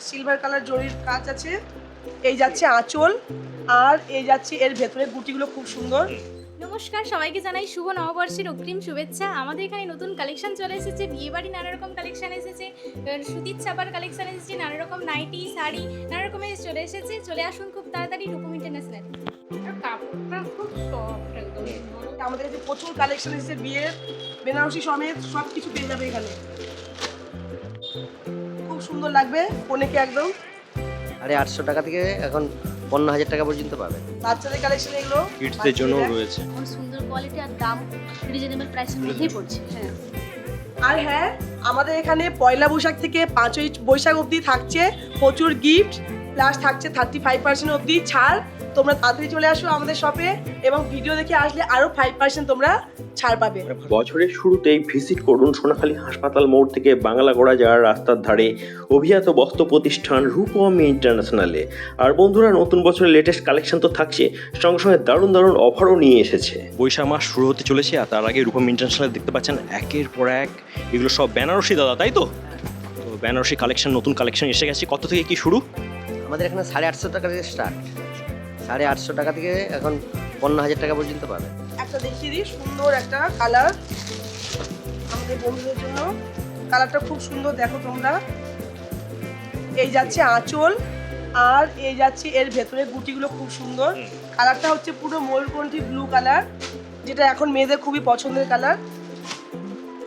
Silver colour জরির কাজ আছে, এই যাচ্ছে আঁচল আর এই যাচ্ছে এর ভেতরে গুটিগুলো খুব সুন্দর। নমস্কার, সবাইকে জানাই শুভ নববর্ষের অগ্রিম শুভেচ্ছা। আমাদের এখানে নতুন কালেকশন চলে এসেছে, বিয়েবাড়ি নানা রকম কালেকশন এসেছে, সুতির ছাপার কালেকশন এসেছে, নানা রকম নাইটি শাড়ি নানা রকমের চলে এসেছে। চলে আসুন খুব তাড়াতাড়ি রূপম ইন্টারন্যাশনাল। কাপড়টা খুব সফট একদম। আমাদের কাছে প্রচুর কালেকশন এসেছে, বিয়ের বেনারসি সমেত সব কিছু পেয়ে যাবে এখানে। খুব সুন্দর লাগবে কনেকে একদম। 850 টাকা থেকে এখন 15,000 টাকা পর্যন্ত পাবেন। বাচ্চাদের কালেকশন এগুলো কিডসদের জন্য রয়েছে। খুব সুন্দর কোয়ালিটি আর দাম রিজনেবল প্রাইসের মধ্যেই পড়ছে। হ্যাঁ, আর হ্যাঁ, আমাদের এখানে পয়লা বৈশাখ থেকে 5ই বৈশাখ অবধি থাকছে প্রচুর গিফট, প্লাস থাকছে 35% অবধি ছাড়। তোমরা তাড়াতাড়ি চলে আসো আমাদের শপে এবং ভিডিও দেখে আসলে আরো 5% তোমরা ছাড় পাবে। বছরের শুরুতেই ভিজিট করুন সোনাখালী হাসপাতাল মোড় থেকে বাংলাগোড়া যাওয়ার রাস্তার ধারে অভিজাত বস্ত্র প্রতিষ্ঠান রূপম ইন্টারন্যাশনালে। আর বন্ধুরা, নতুন বছরের লেটেস্ট কালেকশন তো থাকছে, সঙ্গে সঙ্গে দারুণ দারুণ অফারও নিয়ে এসেছে। বৈশাখ মাস শুরু হতে চলেছে, আর তার আগে রূপম ইন্টারন্যাশনাল দেখতে পাচ্ছেন একের পর এক এগুলো সব বেনারসি দাদা, তাই তো? তো বেনারসি কালেকশন, নতুন কালেকশন এসে গেছে। কত থেকে কি শুরু? আমাদের এখানে 850 টাকা থেকে স্টার্ট, 850 টাকা থেকে এখন 15,000 টাকা পর্যন্ত পাবেন। একটা দেখিয়ে দিই, সুন্দর একটা কালার আমাদের বন্ধুদের জন্য। কালারটা খুব সুন্দর, দেখো তোমরা। এই যাচ্ছে আঁচল আর এই যাচ্ছে এর ভেতরে গুটিগুলো খুব সুন্দর। কালারটা হচ্ছে পুরো ময়ূরকণ্ঠী ব্লু কালার, যেটা এখন মেয়েদের খুবই পছন্দের কালার।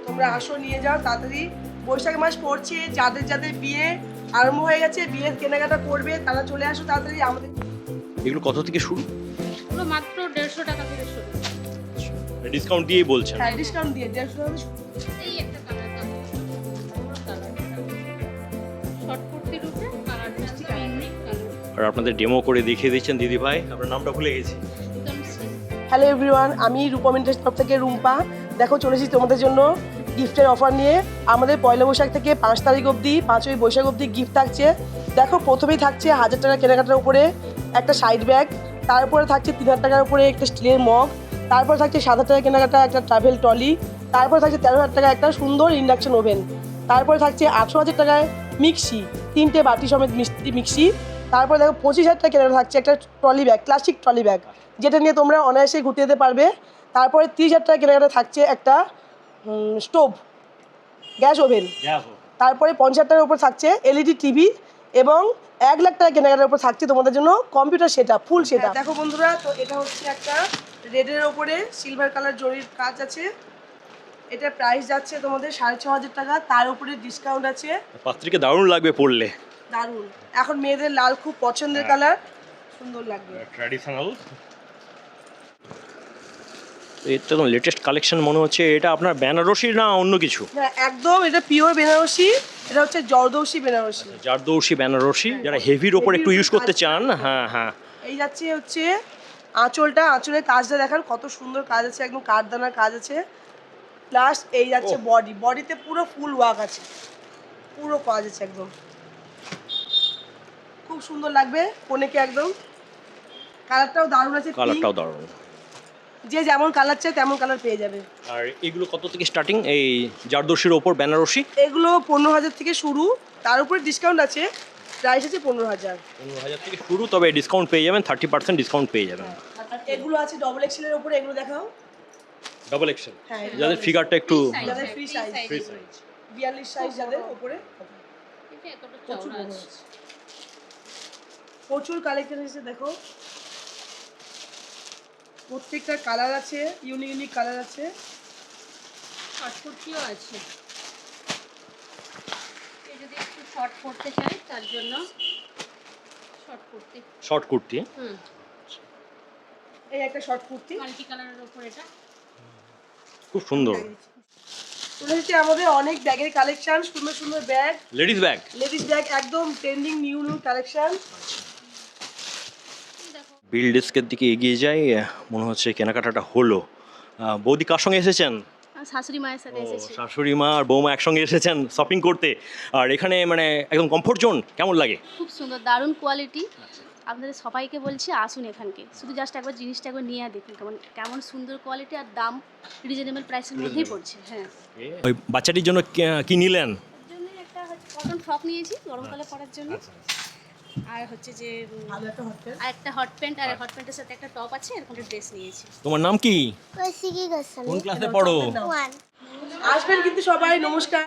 তোমরা আসো, নিয়ে যাও তাড়াতাড়ি। বৈশাখ মাস পড়ছে, যাদের যাদের বিয়ে আরম্ভ হয়ে গেছে, বিয়ের কেনাকাটা করবে, তারা চলে আসো তাড়াতাড়ি আমাদের। এগুলো কত থেকে শুরু? পুরো মাত্র 150 টাকা থেকে শুরু। ডিসকাউন্ট দিয়েই বলছেন? হ্যাঁ, ডিসকাউন্ট দিয়ে 150 টাকা থেকে শুরু। এই একটা কালার শর্ট কুর্তির উপরে কালারটা একদম ইউনিক কালার। আর আপনাদের ডেমো করে দেখিয়ে দিচ্ছেন দিদি ভাই, আপনার নামটা ভুলে গেছি। একদম হ্যালো এভরিওয়ান, আমি রূপম ইন্টারেস্ট তরফ থেকে রুম্পা। দেখো, চলে এসেছি তোমাদের জন্য গিফটের অফার নিয়ে। আমাদের পয়লা বৈশাখ থেকে 5 তারিখ অবধি, 5ই বৈশাখ অবধি গিফট থাকছে। দেখো, প্রথমেই থাকছে 1000 টাকা কেনাকাটার উপরে একটা সাইড ব্যাগ, তারপরে থাকছে 3000 টাকার উপরে একটা স্টিলের মগ, তারপরে থাকছে 7000 টাকা কেনাকাটা একটা ট্রাভেল ট্রলি, তারপরে থাকছে 13,000 টাকা একটা সুন্দর ইন্ডাকশন ওভেন, তারপরে থাকছে 18,000 টাকায় মিক্সি, 3টে বাটি সমেত মিক্সি, তারপরে দেখো 25,000 টাকা কেনাকাটা থাকছে একটা trolley bag, classic trolley bag, যেটা নিয়ে তোমরা অনায়াসে ঘুরতে যেতে পারবে। তারপরে 30,000 টাকা কেনাকাটা থাকছে একটা স্টোভ, গ্যাস ওভেন। তারপরে 50,000 টাকার উপর থাকছে এলইডি টিভি এবং 1 লাখ টাকা কেনাকাটার উপর থাকছে তোমাদের জন্য কম্পিউটার সেটআপ, ফুল সেটআপ। দেখো বন্ধুরা, তো এটা হচ্ছে একটা রেডের ওপরে সিলভার কালার জরির কাজ আছে। এটা প্রাইস যাচ্ছে তোমাদের 6,500 টাকা, তার উপরে ডিসকাউন্ট আছে। পাত্রীকে দারুণ লাগবে পড়লে। দারুণ, এখন মেয়েদের লাল খুব পছন্দের কালার, সুন্দর লাগবে। ট্র্যাডিশনাল। এটা তো লেটেস্ট কালেকশন মনে হচ্ছে। এটা আপনার বেনারসি না অন্য কিছু? হ্যাঁ, একদম এটা পিওর বেনারসি। এটা হচ্ছে জর্দৌসি বেনারসি, জারদৌসি বেনারসি, যারা হেভির ওপর একটু ইউজ করতে চান। হ্যাঁ হ্যাঁ। এই যাচ্ছে হচ্ছে আঁচলটা, আঁচলের কাজটা দেখান কত সুন্দর কাজ আছে, একদম কাঠদানার কাজ আছে। প্লাস এই যাচ্ছে বডি, বডিতে পুরো ফুল ওয়ার্ক আছে, পুরো কাজ আছে একদম। খুব সুন্দর লাগবে কনেকে একদম। কালারটাও দারুণ আছে, কালারটাও দারুণ। যে যেমন কালার চাই তেমন কালার পেয়ে যাবে। আর এগুলো কত থেকে স্টার্টিং? এই জারদৌসির ওপর বেনারসি এগুলো 15,000 থেকে শুরু, তার উপরে ডিসকাউন্ট আছে, প্রাইস আছে 15,000। 15,000 থেকে শুরু, তবে ডিসকাউন্ট পেয়ে যাবেন, 30% ডিসকাউন্ট পেয়ে যাবেন। এগুলো আছে ডবল এক্সেলের উপরে, এগুলো দেখাও। ডাবল এক্সেল, হ্যাঁ, যাদের ফিগারটা একটু যাদের ফ্রি সাইজ, 42 সাইজ যাদের উপরে। এটা এতটা প্রচুর চওড়া বড় আছে। আছে। প্রচুর কালেকশন এসেছে, দেখো প্রত্যেকটা কালার আছে, ইউনিক ইউনিক কালার আছে। শর্ট কুর্তিও আছে, কেউ যদি একটু শর্ট পরতে চায় তার জন্য শর্ট কুর্তি। শর্ট কুর্তি। এই একটা শর্ট কুর্তি, মাল্টি কালারের উপর এটা খুব সুন্দর। চলে এসেছে আমাদের অনেক ব্যাগের কালেকশন, সুন্দর সুন্দর bag, ladies bag. Ladies bag, একদম ট্রেন্ডিং নিউ নিউ কালেকশন। বিল ডেস্কের দিকে এগিয়ে যাই, মনে হচ্ছে কেনাকাটাটা হলো। বৌদি কার সঙ্গে এসেছেন? শাশুড়ি মায়ের সাথে এসেছি। শাশুড়ি মা আর বৌমা একসঙ্গে এসেছেন শপিং করতে। আর এখানে মানে একদম কমফোর্ট জোন, কেমন লাগে? খুব সুন্দর, দারুণ কোয়ালিটি। আপনাদের সবাইকে বলছি আসুন এখানকে, শুধু জাস্ট একবার জিনিসটা একবার নিয়ে দেখুন কেমন কেমন সুন্দর কোয়ালিটি আর দাম রিজনেবল প্রাইসের মধ্যেই পড়ছে। হ্যাঁ, ওই বাচ্চাটির জন্য কি নিলেন? এর জন্য একটা হচ্ছে কটন ফ্রক নিয়েছি গরমকালে পরার জন্য। আর হচ্ছে যে ভালো একটা হোটেল। আর একটা হট প্যান্ট, আর হট প্যান্টের সাথে একটা টপ আছে, এরকম একটা ড্রেস নিয়েছি। তোমার নাম কি? কৌশিকী গোস্বামী। কোন ক্লাসে পড়ো? 1 আসবেন কিন্তু সবাই, নমস্কার।